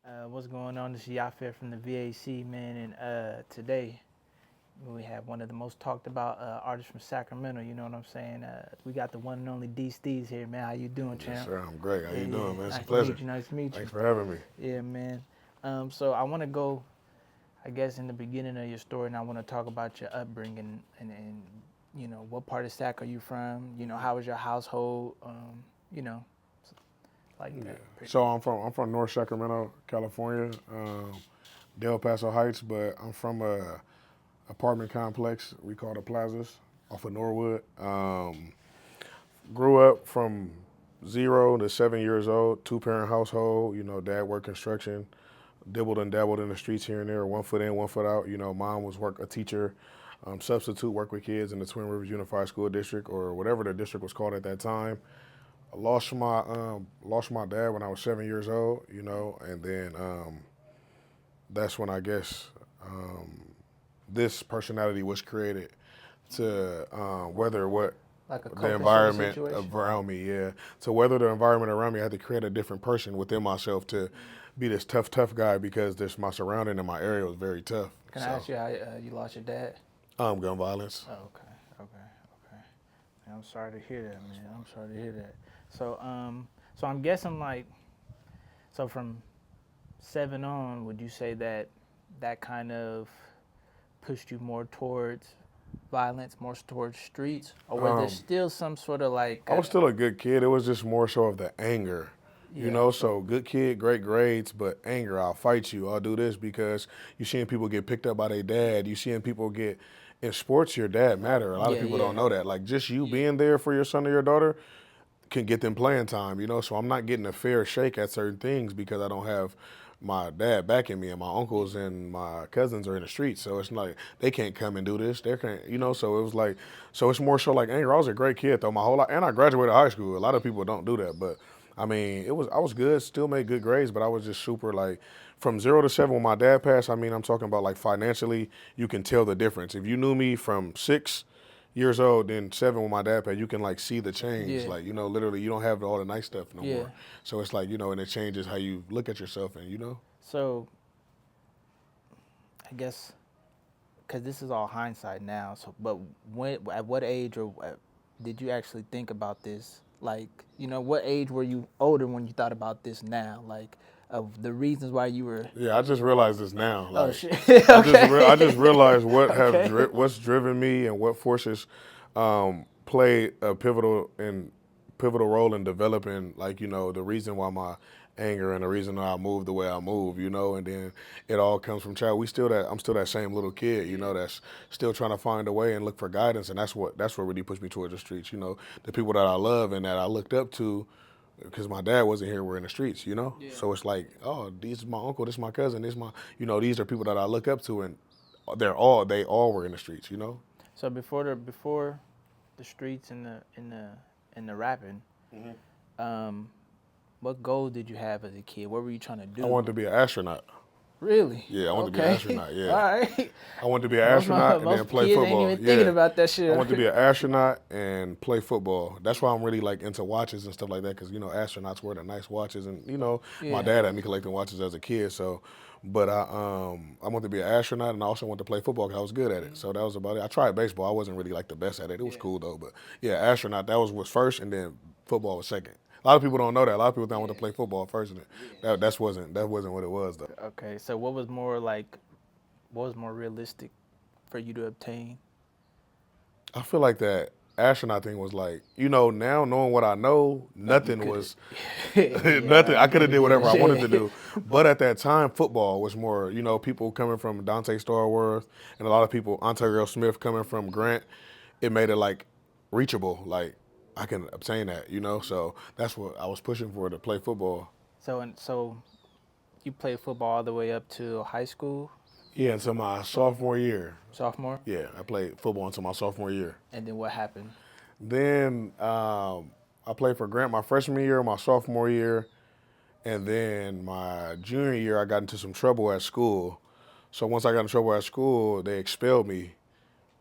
What's going on? This is Yafir from the VHC, man, and today we have one of the most talked about artists from Sacramento. You know what I'm saying? We got the one and only DSteez here, man. How you doing, Yes, champ? sir. I'm great. How Yeah, you yeah. doing, man? It's a Nice to meet pleasure. you. Nice to meet you. Thanks for having me. Yeah, man. So I want to go, I guess, in the beginning of your story, and I want to talk about your upbringing and you know what part of Sac are you from? You know, how was your household? You know, like Yeah. that. So I'm from North Sacramento, California, Del Paso Heights, but I'm from a apartment complex we call the Plazas off of Norwood. Grew up from 0 to 7 years old, two-parent household. You know, dad worked construction, dibbled and dabbled in the streets here and there, 1 foot in, 1 foot out. You know, mom was a teacher, substitute, work with kids in the Twin Rivers Unified School District or whatever the district was called at that time. I lost my dad when I was 7 years old, you know, and then that's when I guess this personality was created to weather what Like a the cope sort of environment situation. around me, yeah. To weather the environment around me, I had to create a different person within myself to be this tough guy because this my surrounding and my area was very tough. Can I So, ask you how you lost your dad? gun violence. Oh, okay. Man, I'm sorry to hear that, man. I'm sorry to hear that. So I'm guessing like, so from 7 on, would you say that that kind of pushed you more towards violence, more towards streets, or was there Um, still some sort of like, I was still a good kid. It was just more so of the anger. You yeah, know, so good kid, great grades, but anger, I'll fight you, I'll do this because you seeing people get picked up by their dad. You seeing people get, in sports, your dad matter. A lot of yeah, people yeah, don't know that. Like just you being there for your son or your daughter can get them playing time, you know? So I'm not getting a fair shake at certain things because I don't have my dad backing me and my uncles and my cousins are in the streets. So it's like they can't come and do this. They can't, you know, so it was like, so it's more so like anger. I was a great kid though my whole life and I graduated high school. A lot of people don't do that, but I mean, I was good, still made good grades, but I was just super like from 0 to 7 when my dad passed. I mean, I'm talking about like financially, you can tell the difference. If you knew me from 6 years old, then 7 when my dad passed, you can like see the change. yeah, Like, you know, literally you don't have all the nice stuff no yeah. more. So it's like, you know, and it changes how you look at yourself and, you know. So I guess because this is all hindsight now. So, but when, at what age, or did you actually think about this? Like, you know, what age were you older when you thought about this now? Like, of the reasons why you were. Yeah, I just realized this now. Oh Like, shit. I just Okay. realized Okay. what's driven me and what forces played a pivotal role in developing, like, you know, the reason why my anger and the reason why I move the way I move, you know, and then it all comes from child. I'm still that same little kid, you know, that's still trying to find a way and look for guidance, and that's what really pushed me towards the streets, you know, the people that I love and that I looked up to because my dad wasn't here. We're in the streets, you know. Yeah. So it's like, oh, this is my uncle, this is my cousin, this is my, you know, these are people that I look up to, and they all were in the streets, you know. So before the streets and the rapping, um, what goals did you have as a kid? What were you trying to I do? wanted to be an astronaut. Really? Yeah, I wanted to be an Okay. astronaut. All Yeah, right. I wanted to be an astronaut and then Most play kids ain't football. even thinking Yeah, about that I wanted to be shit. an astronaut and play football. That's why I'm really like into watches and stuff like that because you know astronauts wear the nice watches and you know my Yeah. dad had me collecting watches as a kid. So, but I wanted to be an astronaut and I also wanted to play football because I was good at it. So that was about it. I tried baseball. I wasn't really like the best at it. It was Yeah. cool though. But yeah, astronaut was first and then football was second. A lot of people don't know that. A lot of people think I want to play football first, and that wasn't what it was though. Okay. So what was more realistic for you to obtain? I feel like that astronaut thing was like, you know, now knowing what I know, You nothing could was have. nothing. Yeah. I could have did whatever I wanted to Yeah. do. But at that time, football was more, you know, people coming from Dante Starworth and a lot of people, Ontario Smith coming from Grant, it made it like reachable. Like I can obtain that, you know. So that's what I was pushing for to play football. So you played football all the way up to high school, Yeah, until my sophomore year. sophomore, Yeah, I played football until my sophomore year. and then what happened? Then I played for Grant my freshman year, my sophomore year, and then my junior year I got into some trouble at school. So once I got in trouble at school, they expelled me,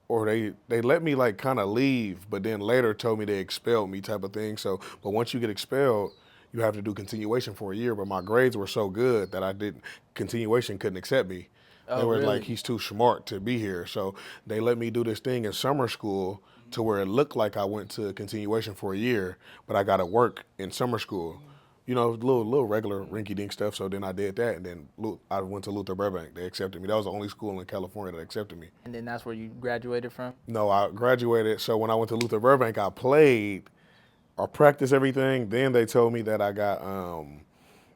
or they let me like kind of leave, but then later told me they expelled me type of thing. So, but once you get expelled, you have to do continuation for a year. But my grades were so good that continuation couldn't accept me. They Oh, were really? like, he's too smart to be here. So they let me do this thing in summer school to where it looked like I went to continuation for a year, but I got to work in summer school. You know, little regular rinky dink stuff. So then I did that, and then I went to Luther Burbank. They accepted me. That was the only school in California that accepted me. And then that's where you graduated from? No, I graduated. So when I went to Luther Burbank, I played or practiced everything. Then they told me that I got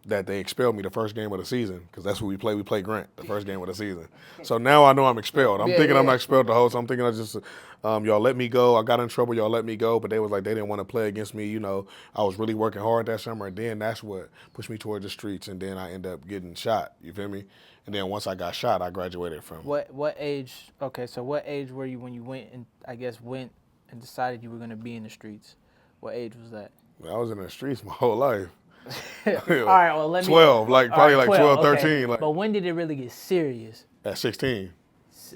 that they expelled me the first game of the season because that's what we play. We play Grant the first game of the season. So now I know I'm expelled. I'm thinking I'm not expelled the whole time. I'm thinking I just y'all let me go. I got in trouble. Y'all let me go. But they was like they didn't want to play against me. You know, I was really working hard that summer. And then that's what pushed me towards the streets. And then I ended up getting shot. You feel me? And then once I got shot, I graduated from. What age? Okay, so what age were you when you went and and decided you were going to be in the streets? What age was that? I was in the streets my whole life. All right, well, let me 12, like probably like 12, okay. 13. Like But when did it really get serious? at 16.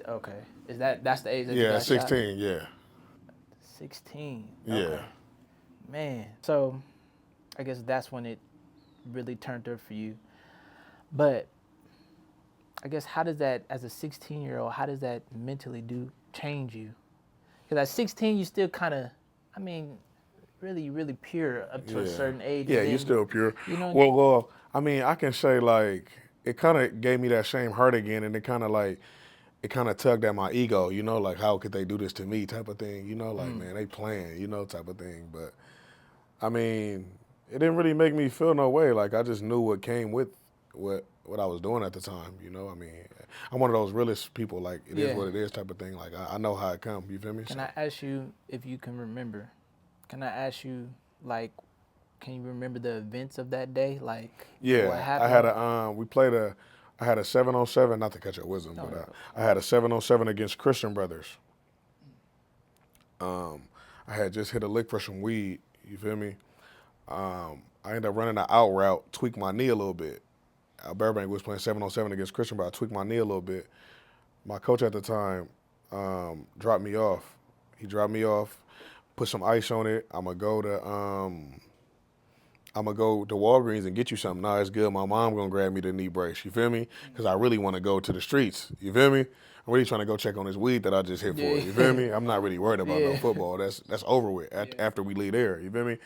Okay, that's the age that you Yeah, got at 16. shot? Yeah. 16. Yeah. Okay. Man, so I guess that's when it really turned up for you. But I guess how does that, as a 16-year-old, how does that mentally change you? Because at 16, you still kind of, I mean, really pure up to a certain age. Yeah, and you're then, still pure. You know, Well, I mean, I can say like it kind of gave me that same heart again, and it kind of tugged at my ego, you know, like how could they do this to me, type of thing, you know, like man, they playing, you know, type of thing. But I mean, it didn't really make me feel no way. Like I just knew what came with what I was doing at the time, you know. I mean, I'm one of those realist people. Like it is what it is, type of thing. Like I know how it come. You feel me? Can I ask you if you can remember? Can I ask you, like, can you remember the events of that day? Like, what happened? I had I had a 7-on-7, not to catch your wisdom, but I had a 7-on-7 against Christian Brothers. I had just hit a lick for some weed, you feel me? I ended up running an out route, tweaked my knee a little bit. Burbank was playing 7-on-7 against Christian, but I tweaked my knee a little bit. My coach at the time dropped me off. He dropped me off, put some ice on it. I'm gonna go to Walgreens and get you something. Nah, it's good. My mom gonna grab me the knee brace. You feel me? Because I really want to go to the streets. You feel me? I'm really trying to go check on this weed that I just hit for. You feel me? I'm not really worried about no football. That's over with after we leave there. You feel me?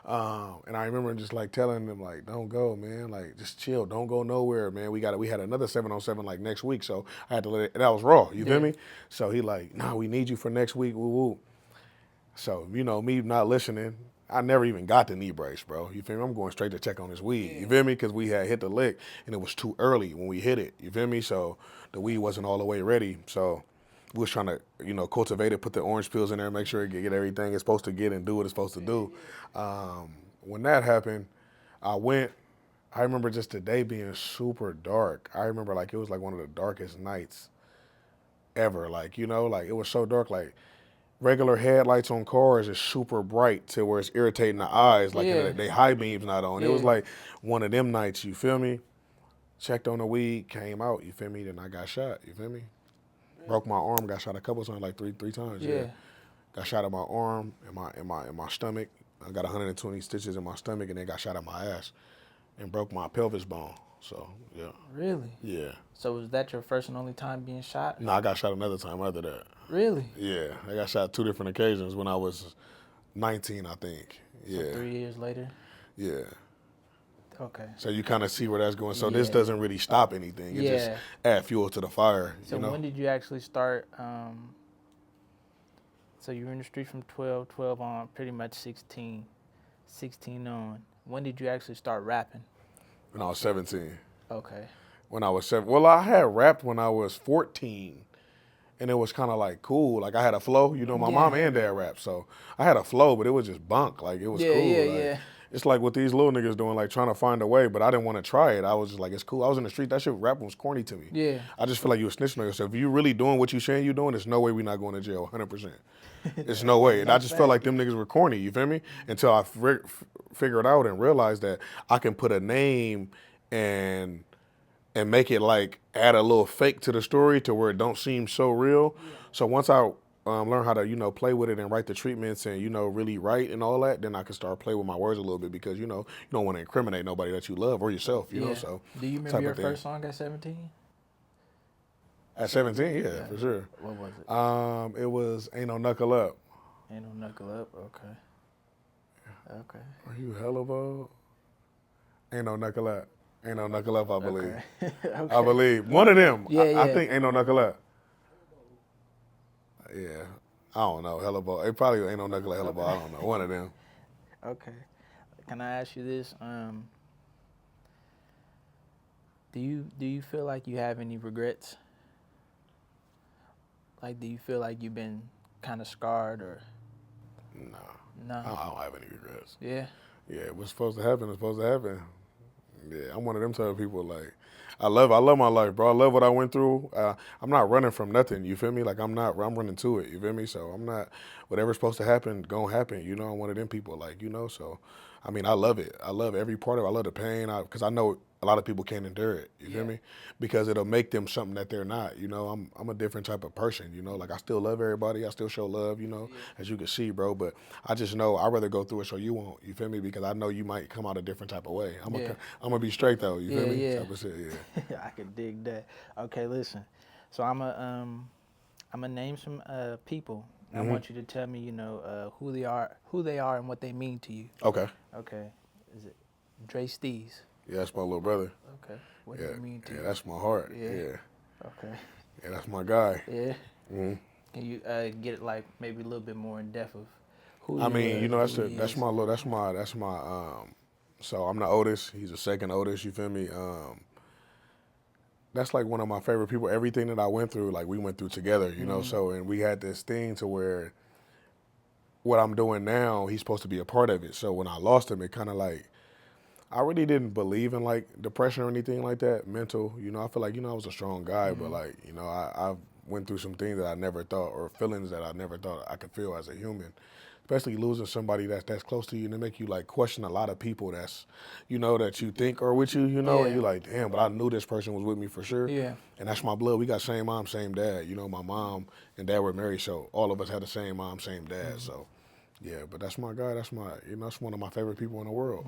And I remember just like telling them like, don't go, man. Like just chill. Don't go nowhere, man. We had another 7-on-7 like next week, so I had to let it. And that was raw. You feel me? So he like, nah, we need you for next week. Woo woo. So you know me not listening. I never even got the knee brace, bro. You feel me? I'm going straight to check on this weed. You feel me? Because we had hit the lick and it was too early when we hit it. You feel me? So the weed wasn't all the way ready. So we was trying to, you know, cultivate it, put the orange peels in there, make sure it get everything it's supposed to get and do what it's supposed to do. When that happened, I remember just the day being super dark. I remember like it was like one of the darkest nights ever. Like, you know, like it was so dark, like regular headlights on cars is super bright to where it's irritating the eyes, like they high beams not on. It was like one of them nights, you feel me? Checked on the weed, came out, you feel me? Then I got shot, you feel me? Broke my arm, got shot a couple times, like three times. Yeah. Got shot in my arm, in my stomach. I got 120 stitches in my stomach, and then got shot in my ass, and broke my pelvis bone. So yeah. Really? Yeah. So was that your first and only time being shot? No, I got shot another time after that. Really? Yeah, I got shot 2 different occasions when I was 19, I think. Yeah. So 3 years later? Yeah. Okay. So you kind of see where that's going. So this doesn't really stop anything. It just add fuel to the fire. So you know? when did you actually start? So you were in the street from 12 on, pretty much 16 on. When did you actually start rapping? When I was 17. Okay. When I was 7. Well, I had rapped when I was 14. And it was kind of like cool. Like I had a flow. You know, my mom and dad rap. So I had a flow, but it was just bunk. Like it was cool. Yeah. It's like what these little niggas doing, like trying to find a way, but I didn't want to try it. I was just like, it's cool. I was in the street. That shit rapping was corny to me. Yeah. I just feel like you were snitching on yourself. If you really doing what you saying you doing, there's no way we're not going to jail, 100%. There's no way. And I just felt like them niggas were corny, you feel me? Until I figured out and realized that I can put a name and make it like add a little fake to the story to where it don't seem so real. So once I learn how to, play with it and write the treatments and, really write and all that, then I can start play with my words a little bit because, you don't want to incriminate nobody that you love or yourself, Yeah. so. Do you remember type your of thing. first song at 17? At 17, yeah, for sure. What was it? It was Ain't No Knuckle Up. Ain't No Knuckle Up? Okay. Okay. Are you hella bold? Ain't No Knuckle Up. Ain't No Knuckle Up, I believe. Okay. I believe. One of them. Yeah, I yeah. think Ain't No Knuckle Up. Yeah. I don't know. Hella bold. It probably Ain't No Knuckle Up, hella bold. I don't know. One of them. Okay. Can I ask you this? Do you feel like you have any regrets? Like, do you feel like you've been kind of scarred or? No. No. I don't have any regrets. Yeah. Yeah, what's supposed to happen is supposed to happen. Yeah, I'm one of them type of people. Like, I love my life, bro. I love what I went through. I'm not running from nothing. You feel me? Like I'm running to it. You feel me? So I'm not. Whatever's supposed to happen, gonna happen. I'm one of them people. Like, so. I mean, I love it. I love every part of it. I love the pain because I know a lot of people can't endure it. You feel me? Because it'll make them something that they're not. I'm a different type of person. Like I still love everybody. I still show love. As you can see, bro. But I just know I'd rather go through it so you won't. You feel me? Because I know you might come out a different type of way. I'm gonna be straight though. You feel me? Yeah. Type of shit, yeah. I could dig that. Okay, listen. So I'm gonna name some people. I want you to tell me, who they are, and what they mean to you. Okay. Okay. Is it DSteez? Yeah, that's my little brother. Okay. What does it mean to you? Yeah, that's my heart. Yeah. Yeah. Okay. Yeah, that's my guy. Yeah. hmm Can you get it like maybe a little bit more in depth of who? I mean, that's who he that's is? my little that's my so I'm the oldest. He's the second oldest. You feel me? That's like one of my favorite people. Everything that I went through, like we went through together. So and we had this thing to where what I'm doing now, he's supposed to be a part of it. So when I lost him, it kind of like I really didn't believe in like depression or anything like that, mental. I feel like I was a strong guy, but like I went through some things that I never thought, or feelings that I never thought I could feel as a human. Especially losing somebody that's close to you, and they make you like question a lot of people that's, that you think are with you, and you're like, damn, but I knew this person was with me for sure. Yeah. And that's my blood. We got same mom, same dad. My mom and dad were married, so all of us had the same mom, same dad. So, yeah, but that's my guy. That's my, that's one of my favorite people in the world.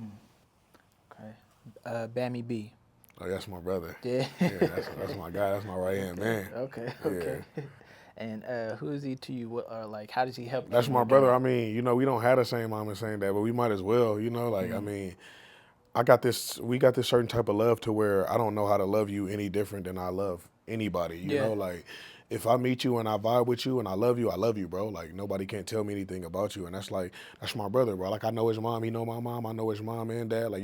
Okay. Bammy B. Oh, that's my brother. Yeah. Yeah, that's my guy. That's my right hand man. Okay. And who is he to you? What, like, how does he help you? That's in my the brother. game? I mean, we don't have the same mom and same dad, but we might as well. Like, I mean, we got this certain type of love to where I don't know how to love you any different than I love anybody. You know, like if I meet you and I vibe with you and I love you, bro. Like nobody can't tell me anything about you, and that's my brother, bro. Like I know his mom, he know my mom, I know his mom and dad. Like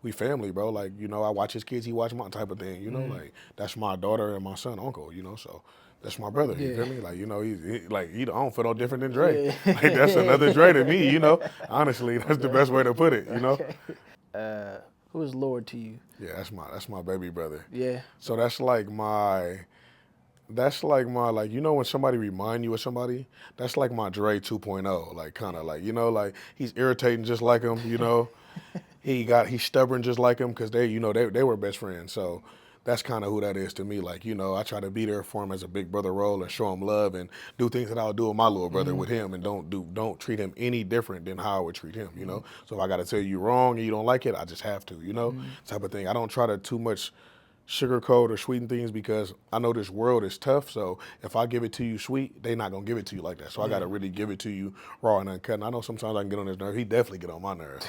we family, bro. Like I watch his kids, he watch mine, type of thing. Like that's my daughter and my son, uncle. So. That's my brother. You feel me? Like he don't feel no different than Dre. Like that's another Dre to me. Honestly, that's the best way to put it. Okay. Who is Lord to you? Yeah, that's my baby brother. Yeah. So that's like my when somebody remind you of somebody, that's like my Dre 2.0. Like kind of like he's irritating just like him. He's stubborn just like him because they were best friends. So. That's kind of who that is to me. Like, I try to be there for him as a big brother role and show him love and do things that I would do with my little brother with him, and don't treat him any different than how I would treat him, So if I got to tell you wrong and you don't like it, I just have to, type of thing. I don't try to too much sugarcoat or sweeten things because I know this world is tough. So if I give it to you sweet, they not gonna give it to you like that. So I gotta really give it to you raw and uncut. And I know sometimes I can get on his nerves. He definitely get on my nerves.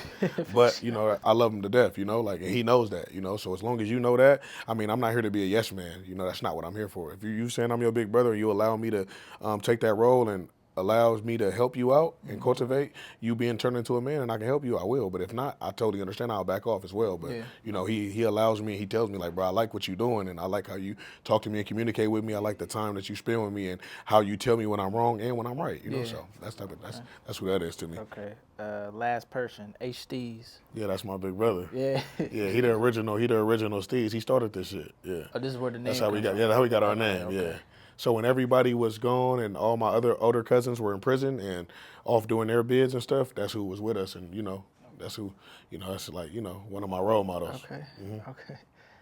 But I love him to death. Like, and he knows that. So as long as you know that, I mean, I'm not here to be a yes man. That's not what I'm here for. If you saying I'm your big brother and you allow me to take that role and allows me to help you out and cultivate you being turned into a man and I can help you, I will. But if not, I totally understand. I'll back off as well. But he allows me, he tells me like, bro, I like what you're doing and I like how you talk to me and communicate with me. I like the time that you spend with me and how you tell me when I'm wrong and when I'm right. So that's who that is to me. Okay. Last person, DSteez. Yeah, that's my big brother. Yeah. Yeah, he the original Steez. He started this shit. Yeah. Oh, this is where the name That's how we got. from. Yeah, that's how we got our name. Okay. Yeah. So when everybody was gone and all my other older cousins were in prison and off doing their bids and stuff, that's who was with us. And that's who, that's like one of my role models. Okay. Okay.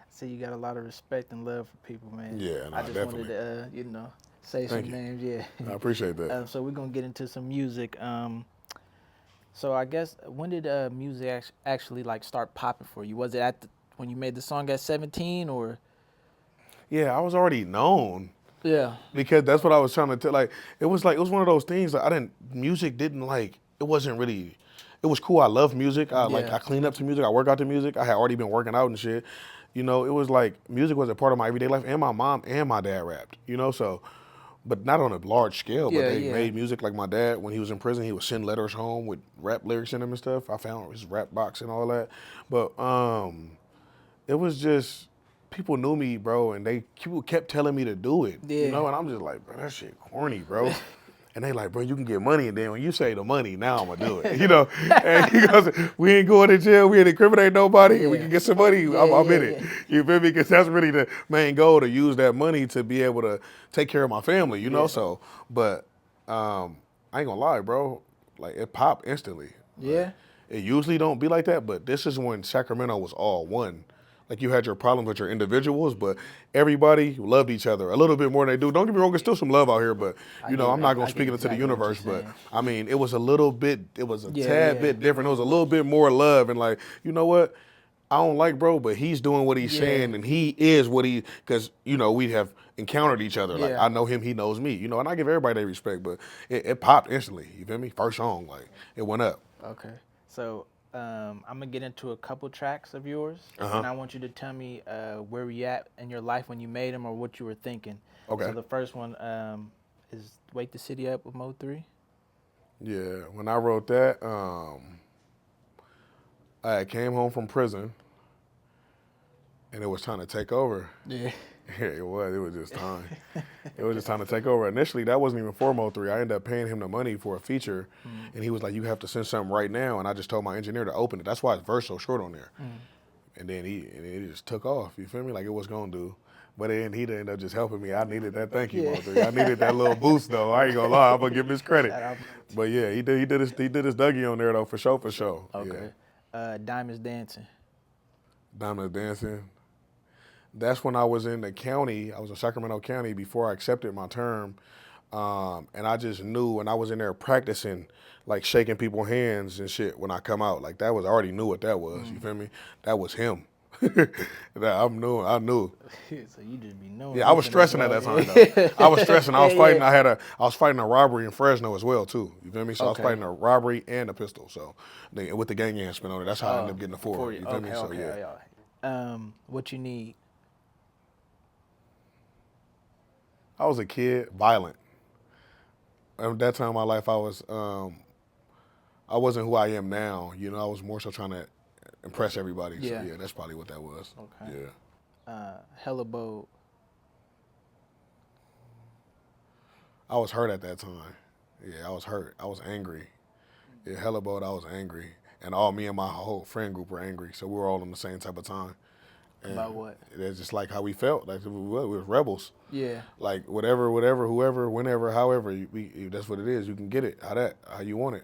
See, you got a lot of respect and love for people, man. Yeah, no, I just definitely. wanted to, say Thank some you. names. Yeah. I appreciate that. So we're gonna get into some music. So I guess when did music actually like start popping for you? Was it when you made the song at 17 or? Yeah, I was already known Yeah. because that's what I was trying to tell. Like it was one of those things. Like, music didn't like. It wasn't really. It was cool. I love music. Yeah. I clean up to music. I work out to music. I had already been working out and shit. You know, it was like music was a part of my everyday life. And my mom and my dad rapped. You know, so. But not on a large scale. But Yeah, they yeah. made music. Like my dad, when he was in prison, he would send letters home with rap lyrics in them and stuff. I found his rap box and all that. But it was just people knew me, bro, and people kept telling me to do it. You Yeah. know, and I'm just like, bro, that shit corny, bro. And they like, bro, you can get money, and then when you say the money, now I'm gonna do it. You know, and he goes, we ain't going to jail, we ain't incriminate nobody, and we Yeah. can get some money. Yeah, I'm yeah, in it. yeah. You feel me? Because that's really the main goal, to use that money to be able to take care of my family. You know, Yeah. so but I ain't gonna lie, bro. Like it popped instantly. Yeah. It usually don't be like that, but this is when Sacramento was all one. Like you had your problems with your individuals, but everybody loved each other a little bit more than they do. Don't get me wrong, there's still some love out here, but you know, I'm not gonna I speak get it into the exactly what you're universe, but saying. I mean, it was a little bit, it was a Yeah, tad yeah. bit different. It was a little bit more love and like, you know what? I don't like bro, but he's doing what he's Yeah. saying and he is what because, you know, we have encountered each other. Like Yeah. I know him, he knows me, you know, and I give everybody their respect, but it popped instantly. You feel me? First song, like it went up. Okay. So I'm gonna get into a couple tracks of yours, and I want you to tell me where you at in your life when you made them or what you were thinking. Okay. So the first one is "Wake the City Up" with Mo3. Yeah, when I wrote that, I came home from prison, and it was time to take over. Yeah. Yeah, it was. It was just time. It was just time to take over. Initially, that wasn't even for Mo3. I ended up paying him the money for a feature, and he was like, "You have to send something right now." And I just told my engineer to open it. That's why it's verse so short on there. And then it just took off. You feel me? Like it was gonna do. But then he ended up just helping me. I needed that. Thank you, Yeah. Mo3. I needed that little boost though. I ain't gonna lie. I'm gonna give him his credit. Shout out. But yeah, he did his Dougie on there though, for sure, for sure. Okay. Diamonds Dancing. Diamond Dancing. That's when I was in the county. I was in Sacramento County before I accepted my term. And I just knew, and I was in there practicing, like shaking people's hands and shit when I come out. Like that was, I already knew what that was. You feel me? That was him. I knew. So you just be knowing. Yeah, I was stressing at that time though. I was stressing. I was fighting. I was fighting a robbery in Fresno as well too. You feel me? So I was fighting a robbery and a pistol. So with the gang enhancement on it, that's how I ended up getting the four. You feel me? So yeah. What you need? I was a kid, violent. At that time in my life, I wasn't who I am now. You know, I was more so trying to impress everybody. Yeah. So yeah, that's probably what that was. Okay. Yeah. Hella Bold. I was hurt at that time. Yeah, I was hurt. I was angry. Yeah, hella bold, I was angry. And me and my whole friend group were angry. So we were all on the same type of time. And About what? It's just like how we felt. Like we were rebels. Yeah. Like whatever, whoever, whenever, however, that's what it is. You can get it how you want it.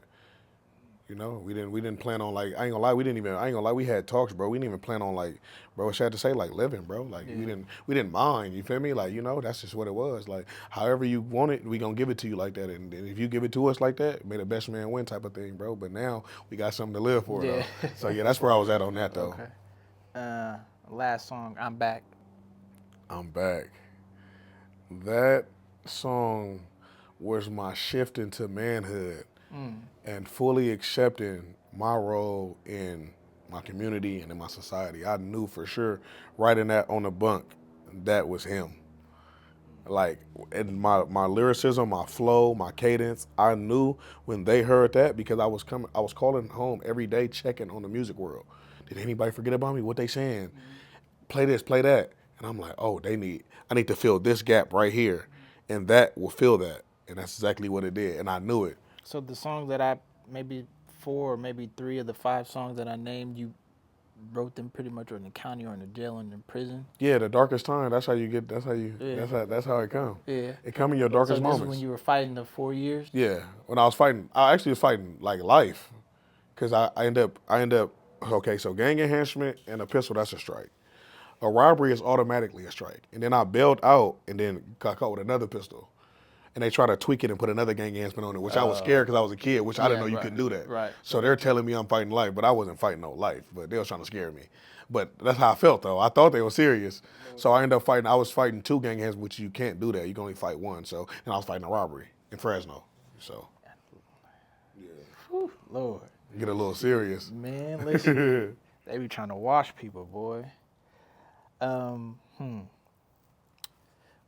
You know, we didn't plan on like, I ain't gonna lie, we had talks, bro. We didn't even plan on like, bro, what you had to say, like living, bro. Like we didn't mind, you feel me? Like, you know, that's just what it was. Like however you want it, we gonna give it to you like that. And if you give it to us like that, may the best man win type of thing, bro. But now we got something to live for though. So yeah, that's where I was at on that though. Okay. Last song, I'm Back. I'm Back. That song was my shift into manhood and fully accepting my role in my community and in my society. I knew for sure, writing that on the bunk, that was him. Like, in my lyricism, my flow, my cadence, I knew when they heard that because I was calling home every day checking on the music world. Did anybody forget about me? What they saying? Play this, play that. And I'm like, oh, I need to fill this gap right here. And that will fill that. And that's exactly what it did. And I knew it. So the songs that maybe 4 or maybe 3 of the 5 songs that I named, you wrote them pretty much in the county or in the jail and in prison? Yeah, the darkest time, that's how it comes. Yeah. It come in your darkest So this moments. is when you were fighting the 4 years? Yeah. When I actually was fighting like life. Cause I end up, okay, so gang enhancement and a pistol, that's a strike. A robbery is automatically a strike. And then I bailed out and then got caught with another pistol. and they try to tweak it and put another gang enhancement on it, which I was scared because I was a kid, which I didn't know you couldn't do that. Right. So they're telling me I'm fighting life, but I wasn't fighting no life, but they was trying to scare me. But that's how I felt, though. I thought they were serious. So I ended up fighting. I was fighting 2 gang enhancements, which you can't do that. You can only fight 1. So, and I was fighting a robbery in Fresno. So, Whew, Lord. get a little serious. Man, listen. They be trying to wash people, boy.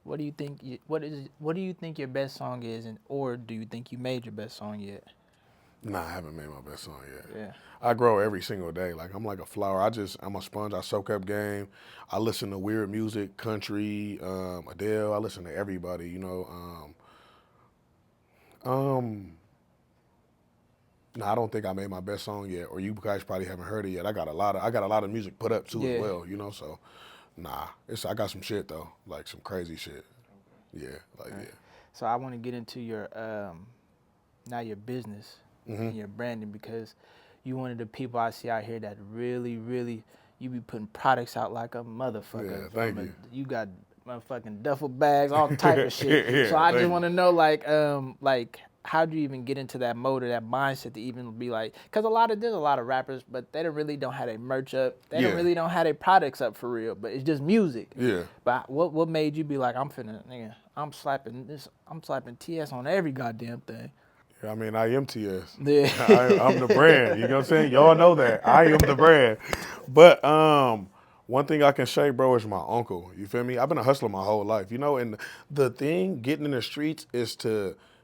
What do you think? What do you think your best song is, or do you think you made your best song yet? Nah, I haven't made my best song yet. Yeah. I grow every single day. Like I'm like a flower. I'm a sponge. I soak up game. I listen to weird music, country, Adele. I listen to everybody. You know. No, I don't think I made my best song yet, or you guys probably haven't heard it yet. I got a lot of music put up too as well. You know, so nah, I got some shit though, like some crazy shit. Yeah, like yeah. So I want to get into your now your business and your branding, because you one of the people I see out here that really, really, you be putting products out like a motherfucker. Yeah, thank you. You got motherfucking duffel bags, all type of shit. Yeah, so I just want to know, like how do you even get into that mode or that mindset to even be like, because there's a lot of rappers, but they really don't have their merch up. They don't have their products up for real, but it's just music. Yeah. But what made you be like, I'm slapping TS on every goddamn thing? I mean, I am TS. Yeah. I'm the brand. You know what I'm saying? Y'all know that. I am the brand. But one thing I can say, bro, is my uncle. You feel me? I've been a hustler my whole life. You know, and the thing, getting in the streets is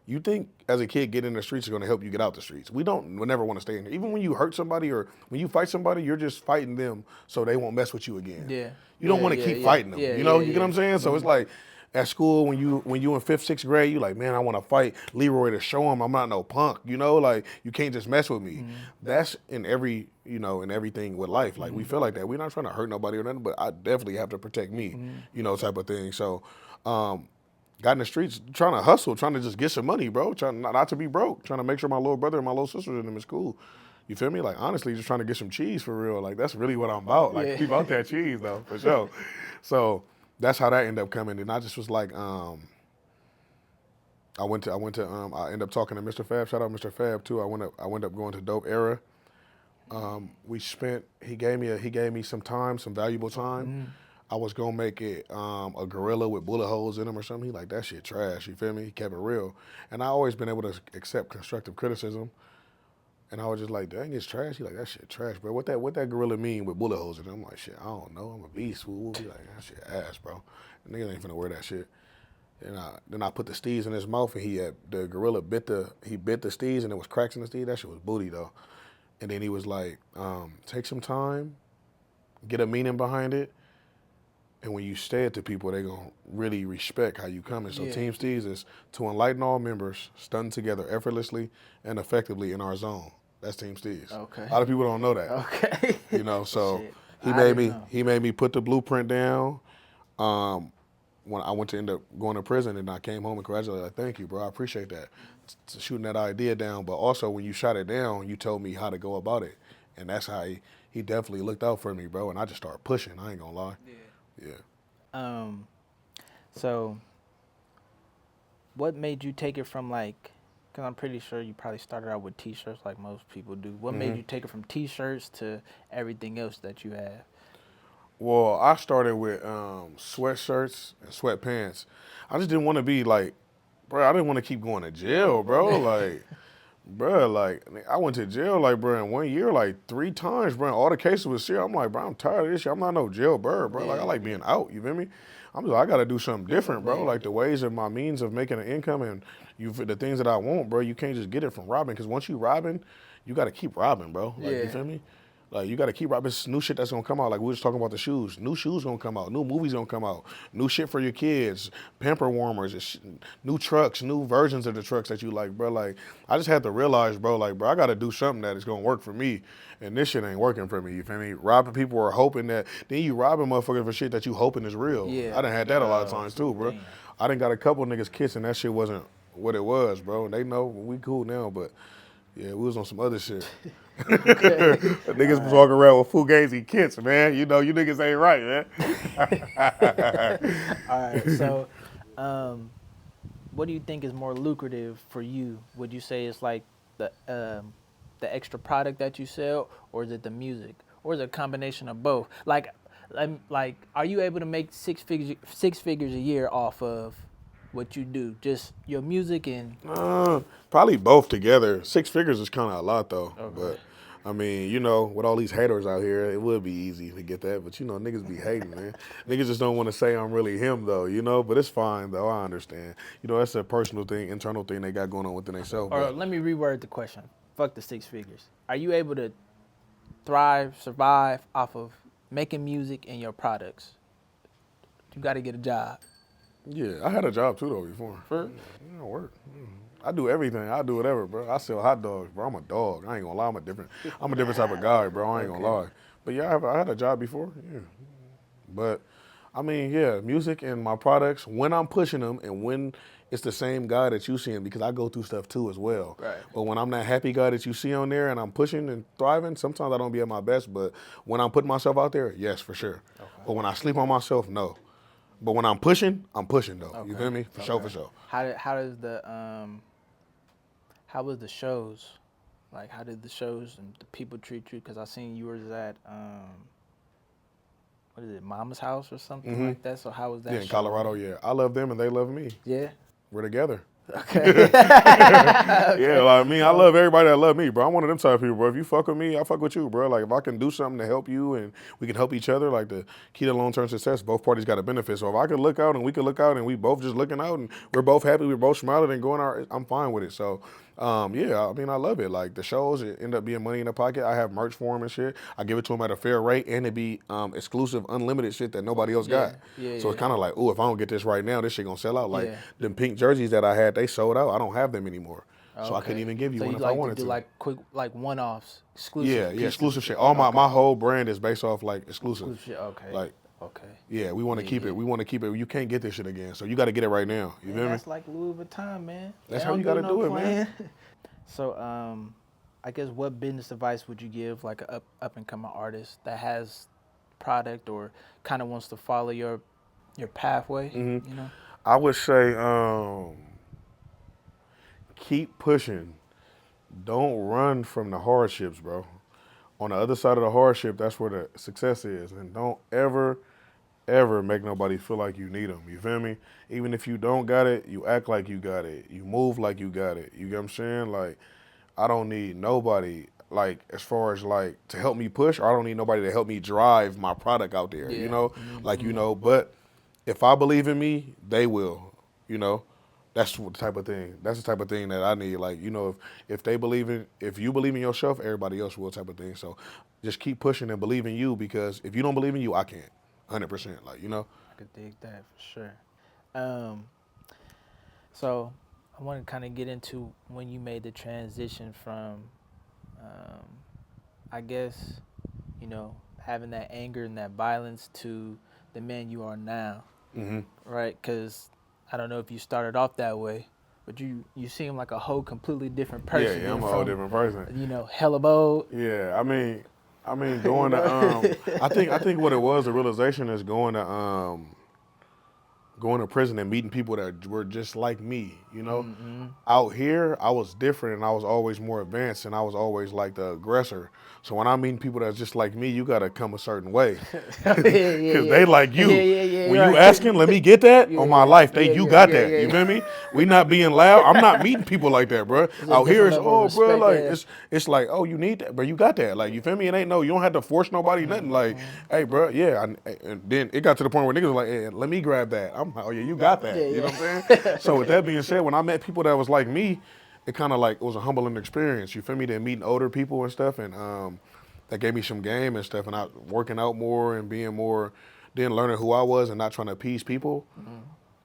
you think as a kid getting in the streets is going to help you get out the streets. We never want to stay in there. Even when you hurt somebody or when you fight somebody, you're just fighting them so they won't mess with you again. Yeah. You don't want to keep fighting them. You know, you get what I'm saying? So it's like, at school, when you in 5th, 6th grade, you like, man, I want to fight Leroy to show him I'm not no punk. You know, like you can't just mess with me. That's in in everything with life. Like we feel like that. We're not trying to hurt nobody or nothing, but I definitely have to protect me. You know, type of thing. So, got in the streets trying to hustle, trying to just get some money, bro. Trying not to be broke. Trying to make sure my little brother and my little sisters in them is cool. You feel me? Like honestly, just trying to get some cheese for real. Like that's really what I'm about. Like keep out that cheese though, for sure. So. That's how that ended up coming, and I just was like, I ended up talking to Mr. Fab. Shout out Mr. Fab too. I went up going to Dope Era. He gave me some time, some valuable time. I was gonna make it a gorilla with bullet holes in him or something. He like, that shit trash. You feel me? He kept it real, and I always been able to accept constructive criticism. And I was just like, dang, it's trash. He like, that shit trash, bro. What that gorilla mean with bullet holes in it? I'm like, shit, I don't know. I'm a beast. We'll be like, that shit ass, bro. And niggas ain't finna wear that shit. And then I put the steez in his mouth, and the gorilla bit the steez, and it was cracks in the steez. That shit was booty though. And then he was like, take some time, get a meaning behind it, and when you say it to people, they gonna really respect how you coming. So Team Steez is to enlighten all members, stun together effortlessly and effectively in our zone. That's Team Steez. Okay. A lot of people don't know that. Okay. You know, so Shit. he made me put the blueprint down. When I went to end up going to prison, and I came home and congratulated, like, thank you, bro. I appreciate that. Shooting that idea down, but also when you shot it down, you told me how to go about it, and that's how he definitely looked out for me, bro. And I just started pushing. I ain't gonna lie. Yeah. So what made you take it from like, because I'm pretty sure you probably started out with T-shirts like most people do. What made you take it from T-shirts to everything else that you have? Well, I started with sweatshirts and sweatpants. I just didn't want to be like, bro, I didn't want to keep going to jail, bro. Like, bro, like, I went to jail, like, bro, in 1 year, like, 3 times, bro. All the cases was serious. I'm like, bro, I'm tired of this shit. I'm not no jailbird, bro. Like, I like being out, you feel me? I got to do something different, bro. Like, the ways of my means of making an income and the things that I want, bro, you can't just get it from robbing. Because once you robbing, you got to keep robbing, bro. Like, you feel me? Like, you got to keep robbing. It's new shit that's going to come out. Like, we were just talking about the shoes. New shoes going to come out. New movies going to come out. New shit for your kids. Pamper warmers. New trucks. New versions of the trucks that you like, bro. Like, I just had to realize, bro, like, bro, I got to do something that is going to work for me. And this shit ain't working for me, you feel me? Robbing people or hoping that, then you robbing motherfuckers for shit that you hoping is real. Yeah. I done had that a lot of times too, bro. Damn. I done got a couple niggas kissing. That shit wasn't what it was, bro. They know we cool now, but yeah, we was on some other shit. Niggas was walking around with Fugazi kits, man. You know, you niggas ain't right, man. All right, so what do you think is more lucrative for you? Would you say it's like the extra product that you sell, or is it the music, or is it a combination of both? Like, are you able to make six figures a year off of what you do, just your music and? Probably both together. 6 figures is kind of a lot though. Okay. But I mean, you know, with all these haters out here, it would be easy to get that. But you know, niggas be hating, man. Niggas just don't want to say I'm really him though, you know. But it's fine though. I understand. You know, that's a personal thing, internal thing they got going on within themselves. Or let me reword the question. Fuck the 6 figures. Are you able to thrive, survive off of making music and your products? You got to get a job. Yeah, I had a job too though before. You know, work. I do everything. I do whatever, bro. I sell hot dogs, bro. I'm a dog. I ain't gonna lie. I'm a different type of guy, bro. I ain't gonna lie. But yeah, I had a job before. Yeah. But I mean, yeah, music and my products, when I'm pushing them and when it's the same guy that you seeing, because I go through stuff too as well. Right. But when I'm that happy guy that you see on there and I'm pushing and thriving, sometimes I don't be at my best. But when I'm putting myself out there, yes, for sure. Okay. But when I sleep on myself, no. But when I'm pushing though. Okay. You feel me? For sure. How was the shows? Like, how did the shows and the people treat you? Because I seen you was at what is it, Mama's house or something like that. So how was that? Yeah, in Colorado. Yeah, I love them and they love me. Yeah. We're together. Okay. Yeah, like me, I love everybody that love me, bro. I'm one of them type of people, bro. If you fuck with me, I fuck with you, bro. Like if I can do something to help you and we can help each other, like the key to long-term success, both parties got a benefit. So if I could look out and we could look out and we both just looking out and we're both happy, we're both smiling and going out, I'm fine with it. So yeah, I mean, I love it. Like the shows, it end up being money in the pocket. I have merch for them and shit. I give it to them at a fair rate, and it be exclusive, unlimited shit that nobody else got. So it's kind of like, ooh, if I don't get this right now, this shit gonna sell out. Like them pink jerseys that I had, they sold out. I don't have them anymore. So I couldn't even give you one if I wanted to. So you like to do like quick, like one-offs, exclusive. Yeah, exclusive shit. All my whole brand is based off like exclusive. Exclusive shit. Okay. Like. Okay. Yeah, we want to keep it. We want to keep it. You can't get this shit again, so you got to get it right now. You feel me? That's like Louis Vuitton, man. That's how you got to do it, man. So, I guess what business advice would you give like a up and coming artist that has product or kind of wants to follow your pathway? You know, I would say keep pushing. Don't run from the hardships, bro. On the other side of the hardship, that's where the success is, and don't ever make nobody feel like you need them. You feel me? Even if you don't got it, you act like you got it. You move like you got it. You get what I'm saying? Like, I don't need nobody, like, as far as, like, to help me push, or I don't need nobody to help me drive my product out there, you know? Like, you know, but if I believe in me, they will, you know? That's the type of thing. That's the type of thing that I need. Like, you know, if you believe in yourself, everybody else will type of thing. So just keep pushing and believe in you, because if you don't believe in you, I can't. 100%, like, you know? I could dig that for sure. So I want to kind of get into when you made the transition from, I guess, you know, having that anger and that violence to the man you are now, right? Because I don't know if you started off that way, but you seem like a whole completely different person. Yeah, I'm a whole different person. You know, hella bold. Yeah, I mean, going to I think what it was, the realization is going to prison and meeting people that were just like me, you know? Out here, I was different and I was always more advanced and I was always like the aggressor. So when I meet people that's just like me, you got to come a certain way. Because they like you. When you asking, let me get that, on my life, you got that. You feel me? We not being loud. I'm not meeting people like that, bro. Out here, it's, bro, like, it's like, oh, you need that, bro. You got that. Like, you feel me? It ain't you don't have to force nobody, nothing. Like, hey, bro, yeah. And then it got to the point where niggas were like, hey, let me grab that. I'm oh, yeah, you got that. You know what I'm saying? So with that being said, when I met people that was like me, it kind of like, it was a humbling experience. You feel me? Then meeting older people and stuff, and that gave me some game and stuff, and I working out more and being more, then learning who I was and not trying to appease people.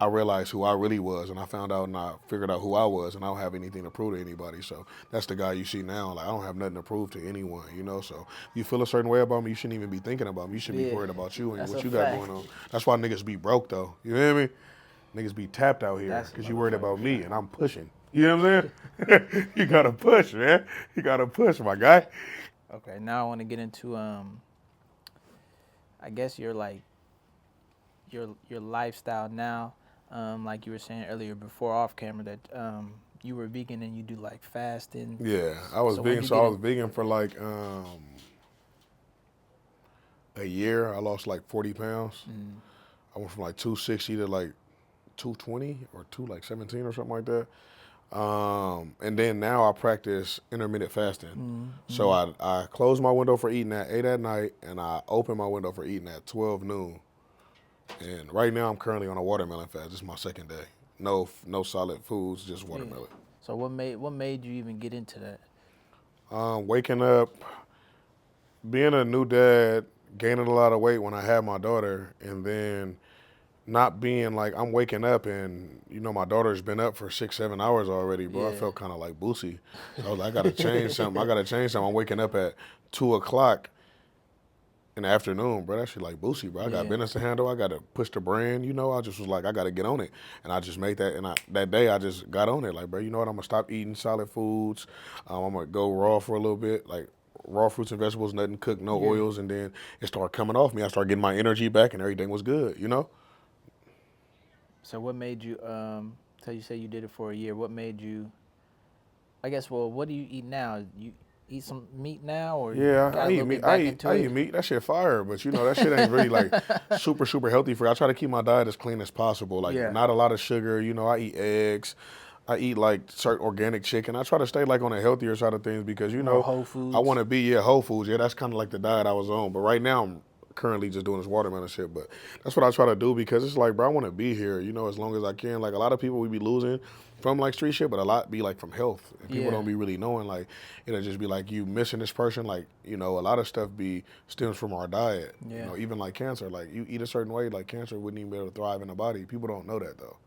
I realized who I really was, and I found out and I figured out who I was, and I don't have anything to prove to anybody. So that's the guy you see now. Like, I don't have nothing to prove to anyone, you know? So you feel a certain way about me, you shouldn't even be thinking about me. You should be worried about you and that's what you got going on. That's why niggas be broke, though. You hear me? Niggas be tapped out here because you worried about me, and I'm pushing. You know what I'm saying? You got to push, man. You got to push, my guy. Okay, now I want to get into, I guess your lifestyle now. like you were saying earlier before off camera that you were vegan and you do like fasting. Yeah, I was So vegan. when'd you So I get was vegan for like a year. I lost like 40 pounds. I went from like 260 to like 220 or 217 or something like that. And then now I practice intermittent fasting. So I close my window for eating at 8 at night, and I open my window for eating at 12 noon. And right now I'm currently on a watermelon fast. This is my second day. No solid foods, just watermelon. So what made you even get into that? Waking up, being a new dad, gaining a lot of weight when I had my daughter, and then not being like I'm waking up and my daughter's been up for 6-7 hours already, bro. I Yeah. felt kind of like Boosie. So I was like, I gotta change something. I'm waking up at 2 o'clock in the afternoon, bro. That shit like Boosie, bro. I got Yeah. business to handle. I gotta push the brand. I just was like, I gotta get on it, and I just made that. And that day, I just got on it. Like, bro, you know what? I'm gonna stop eating solid foods. I'm gonna go raw for a little bit, like raw fruits and vegetables, nothing cooked, no oils, and then it started coming off me. I started getting my energy back, and everything was good. So what made you so you say you did it for a year. What made you I guess what do you eat now? You eat some meat now or you Yeah, got a I eat little meat. bit back into I it? eat meat. That shit fire, but that shit ain't really like super healthy for you. I try to keep my diet as clean as possible. Like Yeah. not a lot of sugar. I eat eggs. I eat like certain organic chicken. I try to stay like on the healthier side of things because More whole I foods. want to be whole foods. Yeah, that's kind of like the diet I was on. But right now I'm currently just doing this watermelon shit. But that's what I try to do because it's like, bro, I want to be here. As long as I can. Like a lot of people we be losing from like street shit, but a lot be like from health. And people Yeah. don't be really knowing. Like it'll just be like you missing this person. Like a lot of stuff stems from our diet. Yeah. Even like cancer. Like you eat a certain way, like cancer wouldn't even be able to thrive in the body. People don't know that though.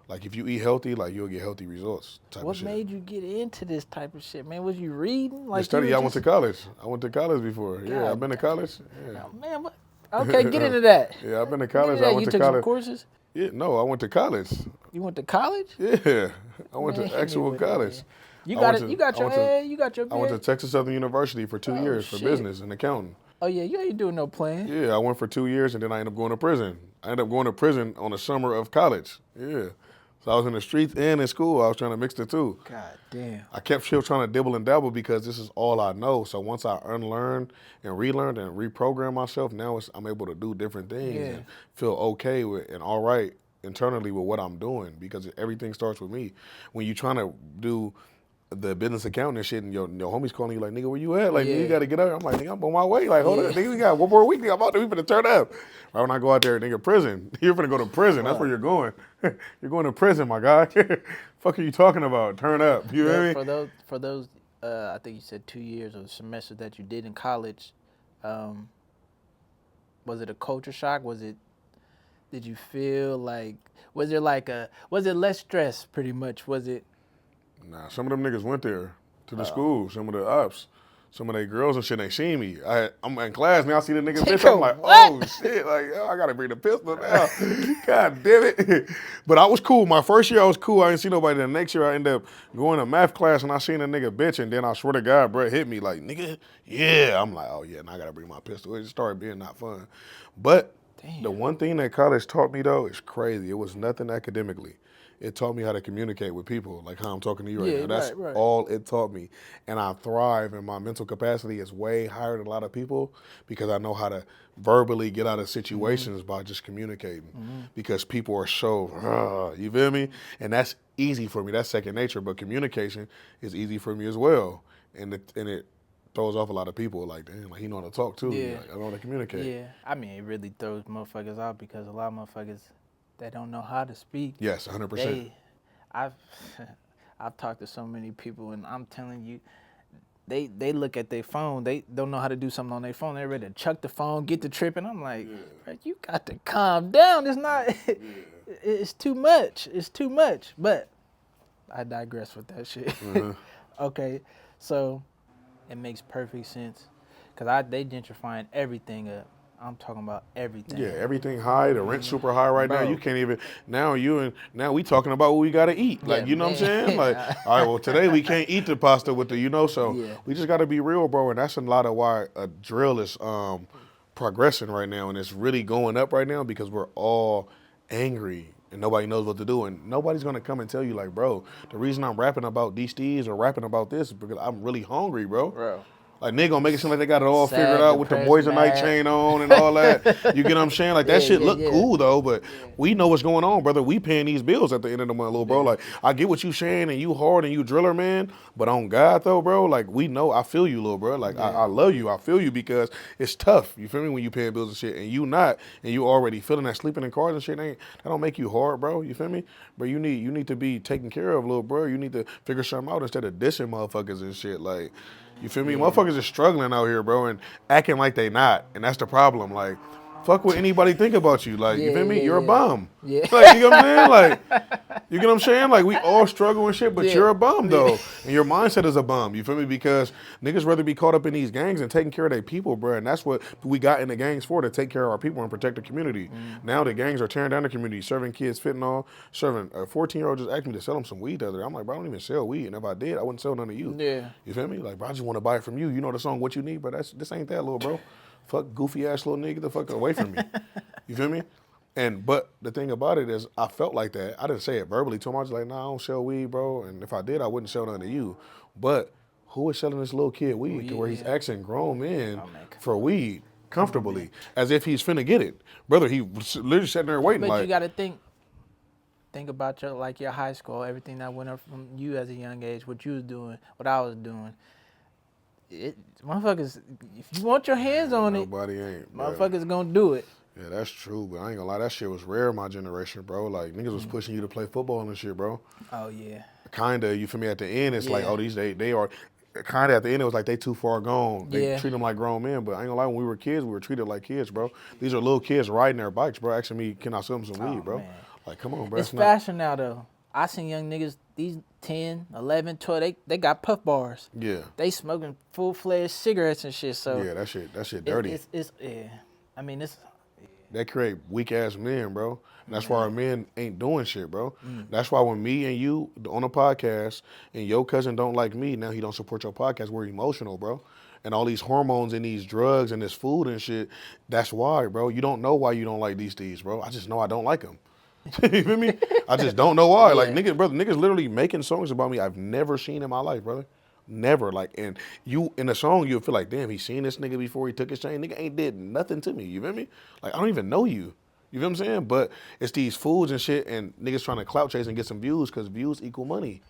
Like if you eat healthy, like you'll get healthy results. Type What of shit. made you get into this type of shit, man? Was you reading? Like The study. you I were went to just- college. I went to college before. Yeah, God I've been to college. Yeah. Oh, man, what? Okay, get into that. Yeah, I've been to Get college. into that. I went You to took some college. courses? Yeah, no, I went to college. You went to college? Yeah, I went Man, to hit me actual with it, college. man. You I got went it. to- You got I your went to- head. You got your I went to bed. Texas Southern University for 2 Oh, years for shit. business and accounting. Oh yeah, you ain't doing no plan. Yeah, I went for 2 years and then I ended up going to prison. I ended up going to prison on the summer of college. Yeah. So I was in the streets and in school. I was trying to mix the two. God damn. I kept still trying to dibble and dabble because this is all I know. So once I unlearned and relearned and reprogrammed myself, now I'm able to do different things Yeah. and feel okay with and all right internally with what I'm doing because everything starts with me. When you're trying to do the business accounting and shit and your homies calling you like, nigga, where you at? Like, Yeah. you got to get out. I'm like, nigga, I'm on my way. Like, hold Yeah. on, nigga, we got one more week. Nigga, I'm out there. We finna turn up. Right when I go out there, nigga, prison. You're finna go to prison. That's where you're going. You're going to prison, my guy. Fuck are you talking about? Turn up. You hear me? For those, I think you said 2 years or semesters that you did in college. Was it a culture shock? Did you feel like? Was it less stress? Pretty much. Was it? Nah, some of them niggas went there to the school. Some of the ops, some of they girls and shit, they see me. I'm in class now. I see the nigga bitch. I'm like, oh shit! Like, oh, I gotta bring the pistol now. God damn it! But I was cool. My first year I was cool. I didn't see nobody. The next year I ended up going to math class and I seen a nigga bitch. And then I swear to God, Brett hit me like, nigga, yeah. I'm like, oh yeah. Now I gotta bring my pistol. It just started being not fun. But the one thing that college taught me though is crazy. It was nothing academically. It taught me how to communicate with people, like how I'm talking to you right now. That's right. all it taught me. And I thrive, and my mental capacity is way higher than a lot of people because I know how to verbally get out of situations by just communicating. Because people are so, you feel me? And that's easy for me. That's second nature. But communication is easy for me as well. And it throws off a lot of people. Like, damn, like he know how to talk too. Yeah. Like, I know how to communicate. Yeah. I mean, it really throws motherfuckers out because a lot of motherfuckers they don't know how to speak. Yes, 100%. I've talked to so many people, and I'm telling you, they look at their phone. They don't know how to do something on their phone. They're ready to chuck the phone, get to tripping. I'm like, "Bro, you got to calm down. It's not. It's too much. It's too much. But I digress with that shit. Okay, so it makes perfect sense because they gentrifying everything up. I'm talking about everything. Yeah, everything high. The rent's super high right now. Bro. You can't even now we talking about what we gotta eat. Like, Yeah, you know what I'm man. saying? Like, all right, well today we can't eat the pasta with so Yeah. we just gotta be real, bro. And that's a lot of why a drill is progressing right now and it's really going up right now because we're all angry and nobody knows what to do, and nobody's gonna come and tell you like, bro, the reason I'm rapping about DSteez or rapping about this is because I'm really hungry, bro. Like, nigga gonna make it seem like they got it all Sad, figured out with the depressed, Moissanite mad. chain on and all that. You get what I'm saying? Like, that shit look cool, though, but we know what's going on, brother. We paying these bills at the end of the month, little bro. Like, I get what you saying, and you hard, and you driller, man, but on God, though, bro, like, we know, I feel you, little bro. Like, I love you. I feel you because it's tough, you feel me, when you paying bills and shit, and you not, and you already feeling that sleeping in cars and shit, that don't make you hard, bro, you feel me? But you need to be taken care of, little bro. You need to figure something out instead of dissing motherfuckers and shit, like, you feel me? Motherfuckers are struggling out here, bro, and acting like they not, and that's the problem. Like, fuck what anybody think about you. Like, you feel me? You're a bum. Yeah. Like, you know what I'm saying? Like, you get what I'm saying? Like, we all struggle and shit, but you're a bum, though. And your mindset is a bum. You feel me? Because niggas rather be caught up in these gangs and taking care of their people, bro. And that's what we got in the gangs for, to take care of our people and protect the community. Now the gangs are tearing down the community, serving kids fentanyl, serving a 14-year-old just asked me to sell him some weed the other day. I'm like, bro, I don't even sell weed. And if I did, I wouldn't sell none to you. Yeah. You feel me? Like, bro, I just want to buy it from you. You know the song What You Need, but this ain't that, little bro. Fuck goofy ass little nigga, get the fuck away from me. You feel me? But the thing about it is, I felt like that. I didn't say it verbally to him. I was like, nah, I don't sell weed, bro. And if I did, I wouldn't sell none to you. But who is selling this little kid weed to where he's asking grown men for weed comfortably, as if he's finna get it? Brother, he was literally sitting there waiting. But like, you got to think about your high school, everything that went up from you as a young age, what you was doing, what I was doing. Motherfuckers, if you want your hands on nobody ain't, bro. motherfuckers gonna do it. Yeah, that's true, but I ain't gonna lie, that shit was rare in my generation, bro. Like, niggas was pushing you to play football and shit, bro. Oh, yeah. Kinda, you feel me? At the end, it's like, oh, they are. Kinda at the end, it was like they too far gone. They treat them like grown men, but I ain't gonna lie, when we were kids, we were treated like kids, bro. These are little kids riding their bikes, bro, asking me, can I sell them some weed, bro? Man. Like, come on, bro. It's fashion now, though. I seen young niggas, these 10, 11, 12, they got puff bars. Yeah. They smoking full-fledged cigarettes and shit, so. Yeah, that shit dirty. I mean, it's. That create weak-ass men, bro. And that's why our men ain't doing shit, bro. That's why when me and you on a podcast and your cousin don't like me, now he don't support your podcast, we're emotional, bro. And all these hormones and these drugs and this food and shit, that's why, bro. You don't know why you don't like DSteez, bro. I just know I don't like them. You feel me? I just don't know why. Like, niggas literally making songs about me I've never seen in my life, brother. Never. Like, and you, in a song, you'll feel like, damn, he seen this nigga before he took his chain. Nigga ain't did nothing to me. You feel me? Like, I don't even know you. You feel what I'm saying? But it's these fools and shit, and niggas trying to clout chase and get some views, because views equal money.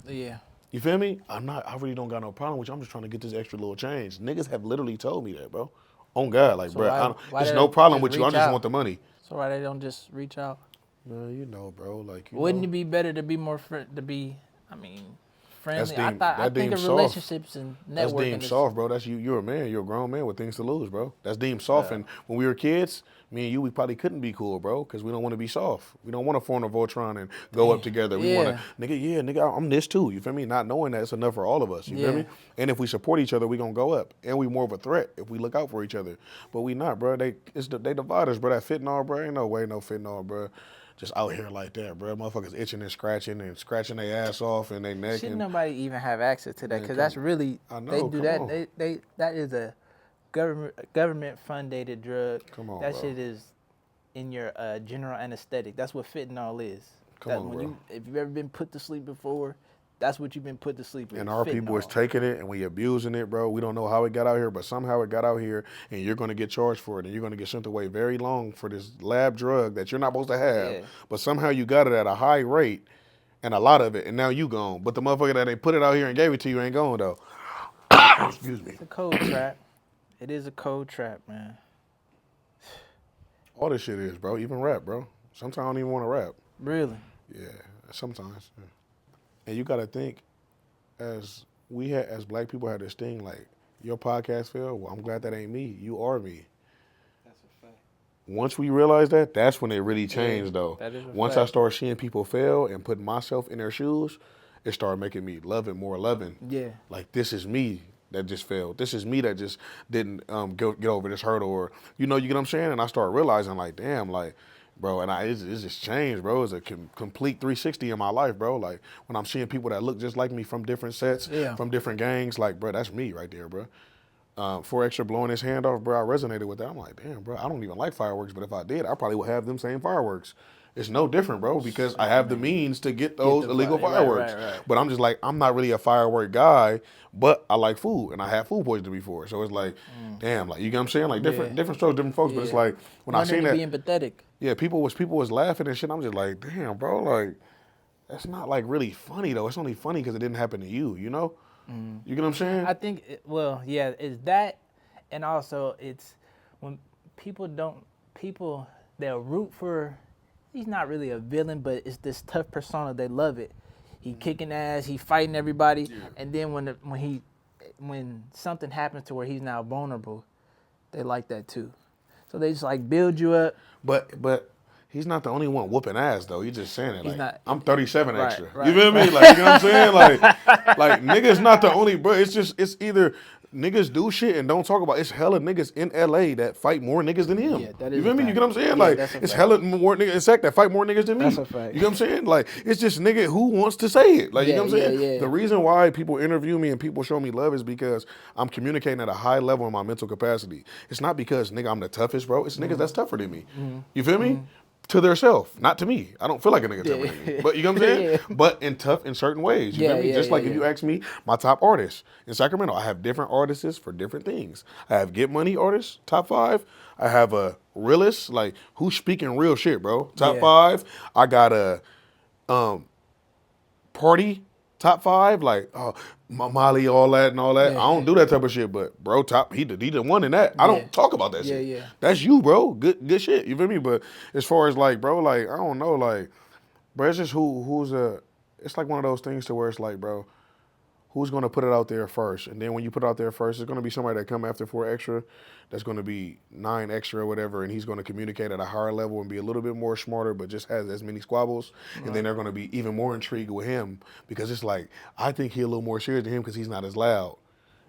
Yeah. You feel me? I really don't got no problem with you. I'm just trying to get this extra little change. Niggas have literally told me that, bro. On God. Like, so bro, there's no problem with you. I just want the money. So why they don't just reach out? No, you know, bro. Like, wouldn't it be better to be more friendly? I think of relationships and networking. That's deemed soft, bro. That's you. You're a man. You're a grown man with things to lose, bro. That's deemed soft. And when we were kids, me and you, we probably couldn't be cool, bro, because we don't want to be soft. We don't want to form a Voltron and go up together. We want to, nigga, I'm this too. You feel me? Not knowing that it's enough for all of us. You feel me? And if we support each other, we gonna go up. And we more of a threat if we look out for each other. But we not, bro. They divide us, bro. That fentanyl, bro. Ain't no way, no fentanyl, bro. Just out here like that, bro. Motherfuckers itching and scratching their ass off and their neck. Shouldn't nobody even have access to that? Because that's really, they do that. That is a government funded drug. Come on, that bro. shit is in your general anesthetic. That's what fentanyl is. Come on, bro. If you've ever been put to sleep before, that's what you've been put to sleep with. And our people is taking it and we abusing it, bro. We don't know how it got out here, but somehow it got out here, and you're going to get charged for it, and you're going to get sent away very long for this lab drug that you're not supposed to have. Yeah. But somehow you got it at a high rate and a lot of it, and now you gone. But the motherfucker that they put it out here and gave it to you ain't gone, though. Excuse me. It's a cold trap. It is a cold trap, man. All this shit is, bro. Even rap, bro. Sometimes I don't even want to rap. Really? Yeah, sometimes. Yeah. And you got to think, as black people have this thing, like, your podcast failed, well, I'm glad that ain't me. You are me. That's a fact. Once we realize that, that's when it really changed, though. That is a Once fact. I started seeing people fail and putting myself in their shoes, it started making me love it more loving. Yeah. Like, this is me that just failed. This is me that just didn't get over this hurdle, or, you get what I'm saying? And I started realizing, like, damn, like, bro, and it's just changed, bro. It's a complete 360 in my life, bro. Like, when I'm seeing people that look just like me from different sets, from different gangs, like, bro, that's me right there, bro. For Extra blowing his hand off, bro, I resonated with that. I'm like, damn, bro, I don't even like fireworks, but if I did, I probably would have them same fireworks. It's no different, bro, because I have the means to get those illegal fireworks. Right. But I'm just like, I'm not really a firework guy, but I like food, and I had food poisoning before. So it's like, damn, like, you get what I'm saying? Like, different strokes, different folks, but it's like, when I seen that, being pathetic. yeah, people was laughing and shit. I'm just like, damn, bro, like, that's not like really funny though. It's only funny because it didn't happen to you, you know? You get what I'm saying? I think, it's that, and also it's when they'll root for, he's not really a villain, but it's this tough persona, they love it. He kicking ass, he fighting everybody, and then when something happens to where he's now vulnerable, they like that too. So they just like build you up. But he's not the only one whooping ass though. He's just saying it. He's Like, not. I'm 37 Right, extra. right, You feel me? Like, you know what I'm saying? Like niggas not the only, bro. It's either niggas do shit and don't talk about. It's hella niggas in LA that fight more niggas than him. Yeah, that is you feel a me? You fact. get what I'm saying? Yeah, Like, that's a it's fact. hella more niggas in SAC that fight more niggas than me. That's a fact. You know what I'm saying? Like, it's just nigga who wants to say it. Like, you know what I'm saying? Yeah. The reason why people interview me and people show me love is because I'm communicating at a high level in my mental capacity. It's not because nigga I'm the toughest, bro. It's niggas that's tougher than me. You feel me? To their self, not to me. I don't feel like a nigga tougher than me. But you know what I'm saying? But in tough in certain ways. You feel me? Just like if you ask me, my top artists in Sacramento, I have different artists for different things. I have Get Money artists, top 5. I have a realist, like who's speaking real shit, bro. Top 5. I got a party top 5, like Molly, all that and all that. I don't do that type of shit, but bro, he the one in that. I don't talk about that shit. Yeah. That's you, bro. Good shit. You feel me? But as far as like, bro, like I don't know, like, bro, it's just it's like one of those things to where it's like, bro, who's gonna put it out there first? And then when you put it out there first, it's gonna be somebody that come after 4 extra, that's gonna be 9 extra or whatever, and he's gonna communicate at a higher level and be a little bit more smarter, but just has as many squabbles. Right. And then they're gonna be even more intrigued with him because it's like, I think he's a little more serious than him because he's not as loud.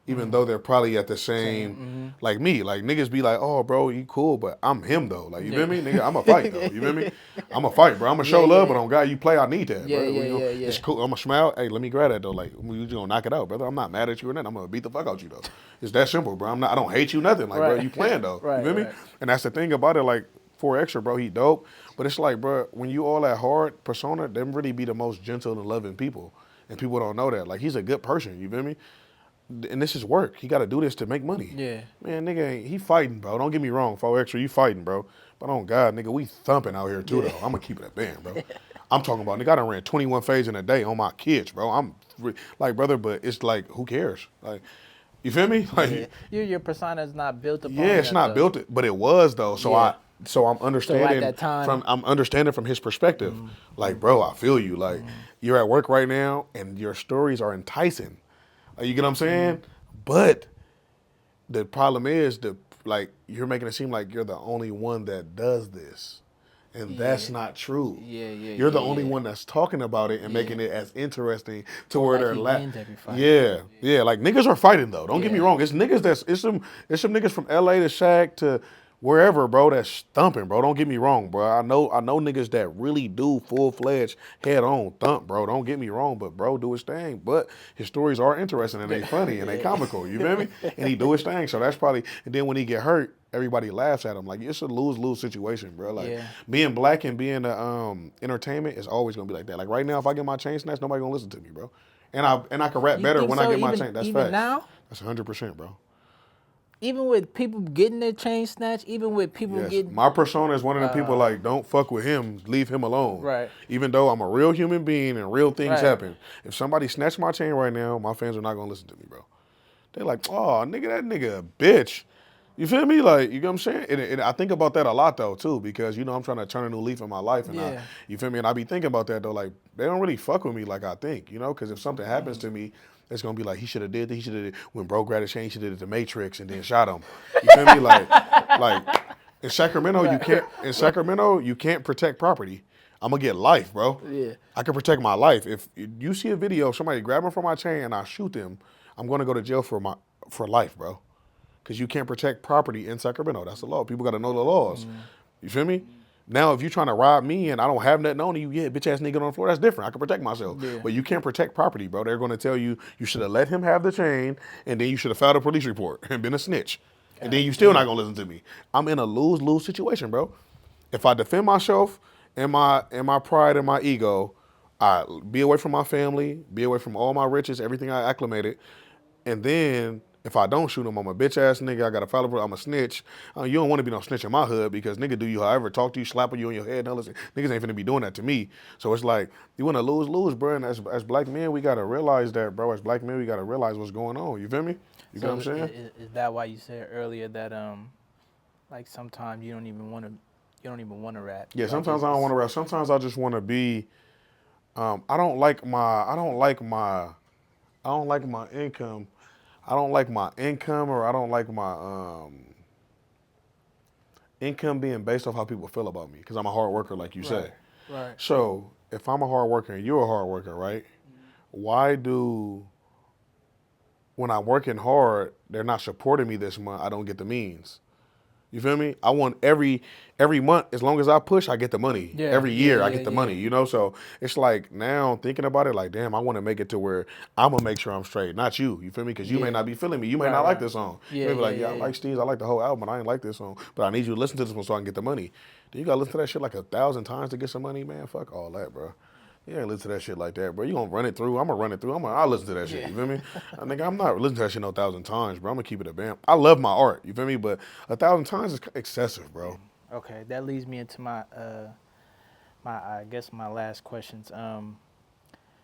Even though they're probably at the same, like me. Like, niggas be like, oh, bro, you cool, but I'm him, though. Like, you feel me? Nigga, I'm a fight, though. You feel me? I'm a fight, bro. I'm going to show love, but on God, you play, I need that, bro. It's cool. I'm going to smile. Hey, let me grab that, though. Like, we just going to knock it out, brother. I'm not mad at you or nothing. I'm going to beat the fuck out you, though. It's that simple, bro. I don't hate you, nothing. Like, bro, you playing, though. You feel me? And that's the thing about it, like, 4 extra, bro, he dope. But it's like, bro, when you all that hard persona, them really be the most gentle and loving people. And people don't know that. Like, he's a good person, you feel me? And this is work. He got to do this to make money. Yeah. Man, nigga, he fighting, bro. Don't get me wrong. 4 extra, you fighting, bro. But on God, nigga, we thumping out here, too, though. I'm going to keep it a band, bro. I'm talking about, nigga, I done ran 21 phase in a day on my kids, bro. I'm like, brother, but it's like, who cares? Like, you feel me? Like, your persona is not built upon. Yeah, it's not built, but it was, though. So I'm understanding at that time, I'm understanding from his perspective. Like, bro, I feel you. Like, you're at work right now, and your stories are enticing. Like, you get what I'm saying? But the problem is you're making it seem like you're the only one that does this. And that's not true. You're the only one that's talking about it and making it as interesting to where they're Yeah, like niggas are fighting though. Don't get me wrong. It's niggas it's some niggas from LA to Shaq to wherever, bro, that's thumping, bro. Don't get me wrong, bro. I know niggas that really do full-fledged head-on thump, bro. Don't get me wrong, but bro do his thing. But his stories are interesting and they funny and they comical, you feel me? And he do his thing. So that's probably, and then when he get hurt, everybody laughs at him. Like, it's a lose-lose situation, bro. Like, being black and being entertainment is always gonna be like that. Like, right now, if I get my chain snatched, nobody gonna listen to me, bro. And I can rap better when I get my chain. That's even facts. Now? That's 100%, bro. Even with people getting their chain snatched, even with people getting... My persona is one of the people like, don't fuck with him, leave him alone. Right. Even though I'm a real human being and real things happen. If somebody snatched my chain right now, my fans are not going to listen to me, bro. They're like, oh, nigga, that nigga a bitch. You feel me? Like, you know what I'm saying? And I think about that a lot, though, too, because, you know, I'm trying to turn a new leaf in my life. And you feel me? And I be thinking about that, though, like, they don't really fuck with me like I think, you know? Because if something happens to me, it's gonna be like, he should have did that. He should have did when bro grabbed his chain. He should have did the Matrix and then shot him. You feel me? Like in Sacramento, you can't protect property. I'm gonna get life, bro. Yeah. I can protect my life. If you see a video of somebody grabbing from my chain and I shoot them, I'm gonna go to jail for life, bro. Because you can't protect property in Sacramento. That's the law. People gotta know the laws. You feel me? Now, if you're trying to rob me and I don't have nothing on you, yeah, bitch ass nigga on the floor, that's different. I can protect myself. Yeah. But you can't protect property, bro. They're going to tell you you should have let him have the chain, and then you should have filed a police report and been a snitch. And then you still not going to listen to me. I'm in a lose-lose situation, bro. If I defend myself and my pride and my ego, I be away from my family, be away from all my riches, everything I acclimated, and then if I don't shoot him, I'm a bitch ass nigga. I got a follow. I'm a snitch. You don't want to be no snitch in my hood because nigga do you however, talk to you, slap you on your head. No, listen, niggas ain't finna be doing that to me. So it's like you want to lose, bro. And as black men, we gotta realize that, bro. As black men, we gotta realize what's going on. You feel me? You get what I'm saying? Is that why you said earlier that like sometimes you don't even want to rap? Yeah. Like Sometimes I don't want to rap. Sometimes I just want to be. I don't like my income. I don't like my income, or I don't like my income being based off how people feel about me, because I'm a hard worker, like you say. Right. So if I'm a hard worker and you're a hard worker, right? Why do, when I'm working hard, they're not supporting me this month, I don't get the means? You feel me? I want every month, as long as I push, I get the money. Yeah, Every year, yeah, I get the money, you know? So it's like now thinking about it, like, damn, I want to make it to where I'm going to make sure I'm straight. Not you. You feel me? Because you may not be feeling me. You may not like this song. You may be like, yeah, I like Steez. I like the whole album, but I ain't like this song. But I need you to listen to this one so I can get the money. Then you got to listen to that shit like 1,000 times to get some money, man. Fuck all that, bro. You ain't listen to that shit like that, bro. You gonna run it through. I'm gonna run it through. I'll listen to that shit. You feel me? Nigga, I'm not listening to that shit no 1,000 times, bro. I'm gonna keep it a bam. I love my art. You feel me? But 1,000 times is excessive, bro. Okay, that leads me into my I guess my last questions.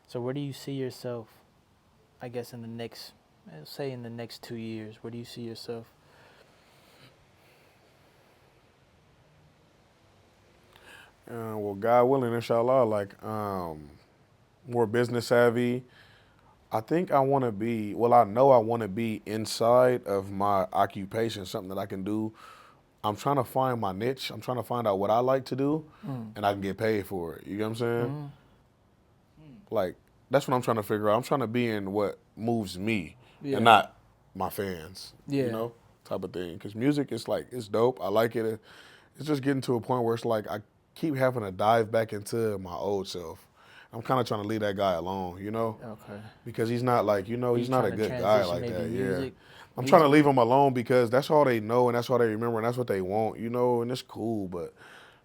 So where do you see yourself? I guess in the next, say in the next 2 years, where do you see yourself? Well, God willing, inshallah, like more business savvy. I think I want to be, well, I know I want to be inside of my occupation, something that I can do. I'm trying to find my niche. I'm trying to find out what I like to do, and I can get paid for it. You get what I'm saying? Like, that's what I'm trying to figure out. I'm trying to be in what moves me and not my fans, you know, type of thing. Because music is like, it's dope. I like it. It's just getting to a point where it's like I keep having to dive back into my old self. I'm kind of trying to leave that guy alone, you know? Okay. Because he's not like, you know, he's not a good guy like that. Music, I'm trying to leave him alone because that's all they know and that's all they remember and that's what they want, you know, and it's cool. But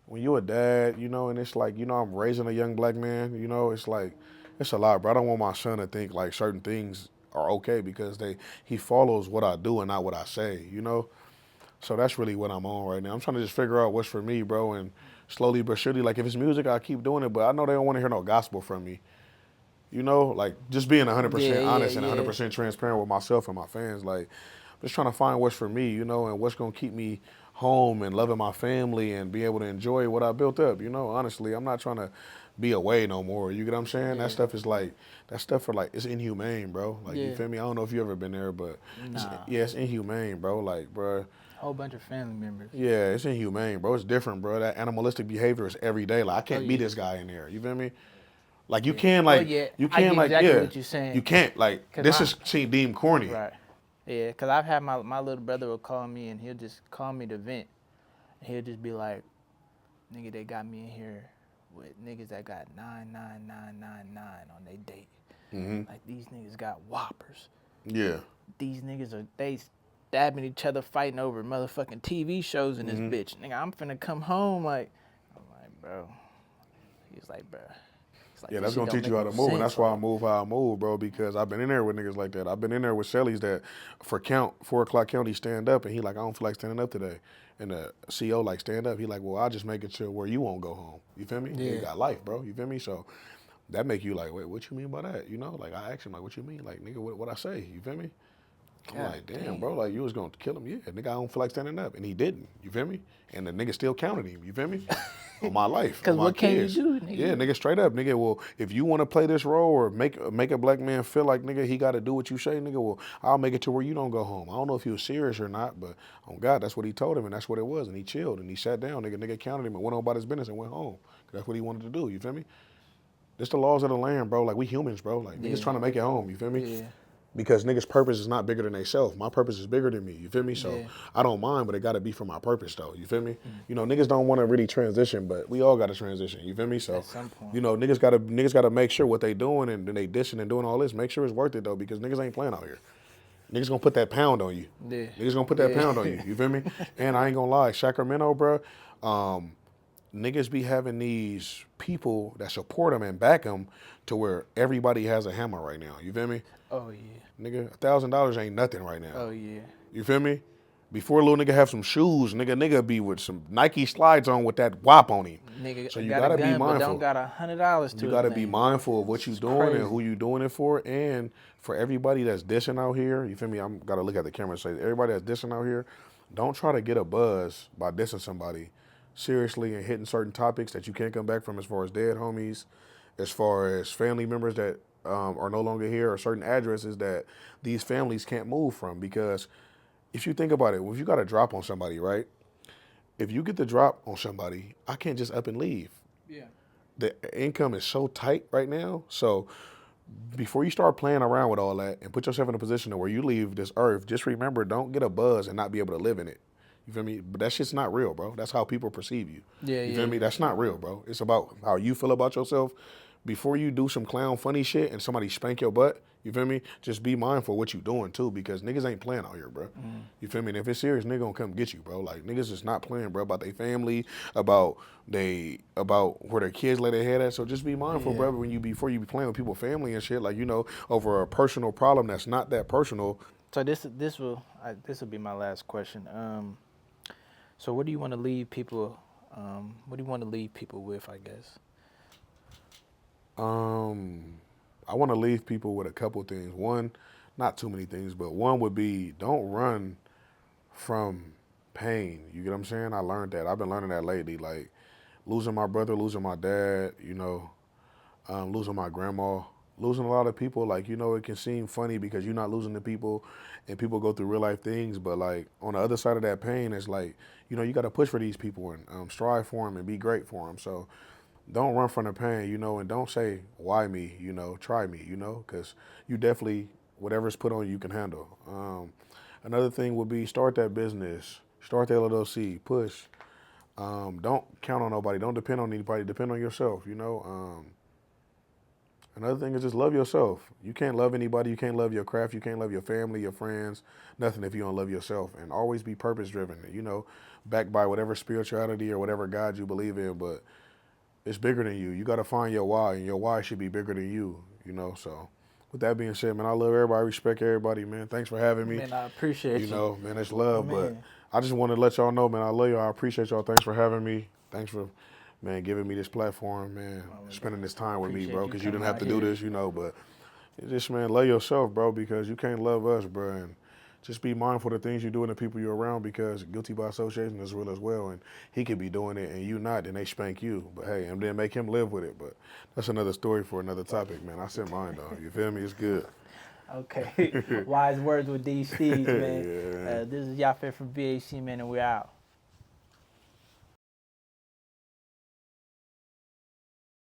when you're a dad, you know, and it's like, you know, I'm raising a young black man, you know, it's like, it's a lot, bro. I don't want my son to think like certain things are okay because he follows what I do and not what I say, you know? So that's really what I'm on right now. I'm trying to just figure out what's for me, bro, and slowly but surely, like if it's music, I keep doing it, but I know they don't want to hear no gospel from me. You know, like just being 100% honest and 100% transparent with myself and my fans. Like, just trying to find what's for me, you know, and what's gonna keep me home and loving my family and be able to enjoy what I built up. You know, honestly, I'm not trying to be away no more. You get what I'm saying? That stuff is like, that stuff for like, it's inhumane, bro. Like, you feel me? I don't know if you ever been there, but it's inhumane, bro. Like, bro. Whole bunch of family members. Yeah, it's inhumane, bro. It's different, bro. That animalistic behavior is every day. Like I can't be this guy in there. You feel me? Like you can, like you can, like exactly what you're saying. You can't, like this is deemed corny. Right. Yeah, cause I've had my little brother will call me and he'll just call me to vent. And he'll just be like, "Nigga, they got me in here with niggas that got 99999 on their date. Like these niggas got whoppers. Yeah. These niggas they stabbing each other, fighting over motherfucking TV shows in this bitch. Nigga, I'm finna come home like, I'm like, bro. He's like, bro. Like, yeah, that's gonna teach you how to move, and that's why I move how I move, bro. Because I've been in there with niggas like that. I've been in there with Shelly's that for 4 o'clock count, he stand up, and he like, I don't feel like standing up today. And the CEO like, stand up. He like, well, I'll just make it to where you won't go home. You feel me? Yeah. You got life, bro. You feel me? So that make you like, wait, what you mean by that? You know, like I ask him like, what you mean? Like, nigga, what I say? You feel me? I'm like, damn, bro, like you was gonna kill him. Yeah, nigga, I don't feel like standing up. And he didn't. You feel me? And the nigga still counted him. You feel me? On my life. Because what kids. can you do, nigga? Yeah, nigga, straight up. Nigga, well, if you want to play this role or make a black man feel like, nigga, he got to do what you say, nigga, well, I'll make it to where you don't go home. I don't know if he was serious or not, but on God, that's what he told him, and that's what it was. And he chilled, and he sat down. Nigga counted him and went on about his business and went home. That's what he wanted to do. You feel me? This the laws of the land, bro. Like, we humans, bro. Like, niggas trying to make it home. You feel me? Yeah. Because niggas' purpose is not bigger than they self. My purpose is bigger than me. You feel me? So Yeah. I don't mind, but it got to be for my purpose, though. You feel me? You know, niggas don't want to really transition, but we all got to transition. You feel me? So At some point. you know, niggas gotta make sure what they doing and then they dishing and doing all this. Make sure it's worth it though, because niggas ain't playing out here. Niggas gonna put that pound on you. Yeah. Niggas gonna put that Yeah. pound on you. You feel me? And I ain't gonna lie, Sacramento, bro. Niggas be having these people that support them and back them to where everybody has a hammer right now. You feel me? Oh yeah. Nigga, $1,000 ain't nothing right now. Oh yeah. You feel me? Before a little nigga have some shoes, nigga be with some Nike slides on with that WAP on him. Nigga So you got gotta a gun, be mindful. but don't got $100 to You his gotta be name. mindful of what you It's doing crazy. and who you doing it for. And for everybody that's dissing out here, you feel me? I'm gotta look at the camera and say, everybody that's dissing out here, don't try to get a buzz by dissing somebody seriously and hitting certain topics that you can't come back from, as far as dead homies, as far as family members that are no longer here, or certain addresses that these families can't move from. Because if you think about it, if you got a drop on somebody, right? If you get the drop on somebody, I can't just up and leave. Yeah. The income is so tight right now. So before you start playing around with all that and put yourself in a position where you leave this earth, just remember, don't get a buzz and not be able to live in it. You feel me? But that shit's not real, bro. That's how people perceive you. Yeah, You yeah. feel me? That's not real, bro. It's about how you feel about yourself. Before you do some clown funny shit and somebody spank your butt, you feel me? Just be mindful of what you doing too, because niggas ain't playing out here, bro. You feel me? And if it's serious, nigga gonna come get you, bro. Like, niggas is not playing, bro, about their family, about where their kids lay their head at. So just be mindful, Yeah. bro, before you be playing with people's family and shit, like, you know, over a personal problem that's not that personal. So this will be my last question. So what do you want to leave people? What do you want to leave people with? I guess. I want to leave people with a couple things. One, not too many things, but one would be, don't run from pain. You get what I'm saying? I learned that. I've been learning that lately. Like, losing my brother, losing my dad, you know, losing my grandma, losing a lot of people. Like, you know, it can seem funny because you're not losing the people and people go through real life things. But, like, on the other side of that pain, it's like, you know, you got to push for these people and strive for them and be great for them. So don't run from the pain, you know, and don't say, why me, you know, try me, you know, because you definitely, whatever's put on you, you can handle. Another thing would be, start that business, start that LLC, push. Don't count on nobody. Don't depend on anybody. Depend on yourself, you know. Another thing is just love yourself. You can't love anybody. You can't love your craft. You can't love your family, your friends, nothing if you don't love yourself. And always be purpose driven, you know, backed by whatever spirituality or whatever God you believe in. But it's bigger than you. You got to find your why, and your why should be bigger than you know. So with that being said, man, I love everybody. I respect everybody, man. Thanks for having me. Man, I appreciate you. You know, man, it's love. But Man. I just want to let y'all know, man, I love y'all. I appreciate y'all. Thanks for having me. Thanks for, man, giving me this platform, man, spending this time with me, appreciate bro, you because you didn't coming have out to do here. this, you know. But just, man, love yourself, bro, because you can't love us, bro. And just be mindful of the things you do and the people you're around, because guilty by association is real as well. And he could be doing it and you not, and they spank you. But hey, and then make him live with it. But that's another story for another topic, man. I said mine, though. You feel me? It's good. Okay. Wise words with DSteez, man. Yeah. This is Yafet from VHC, man, and we're out.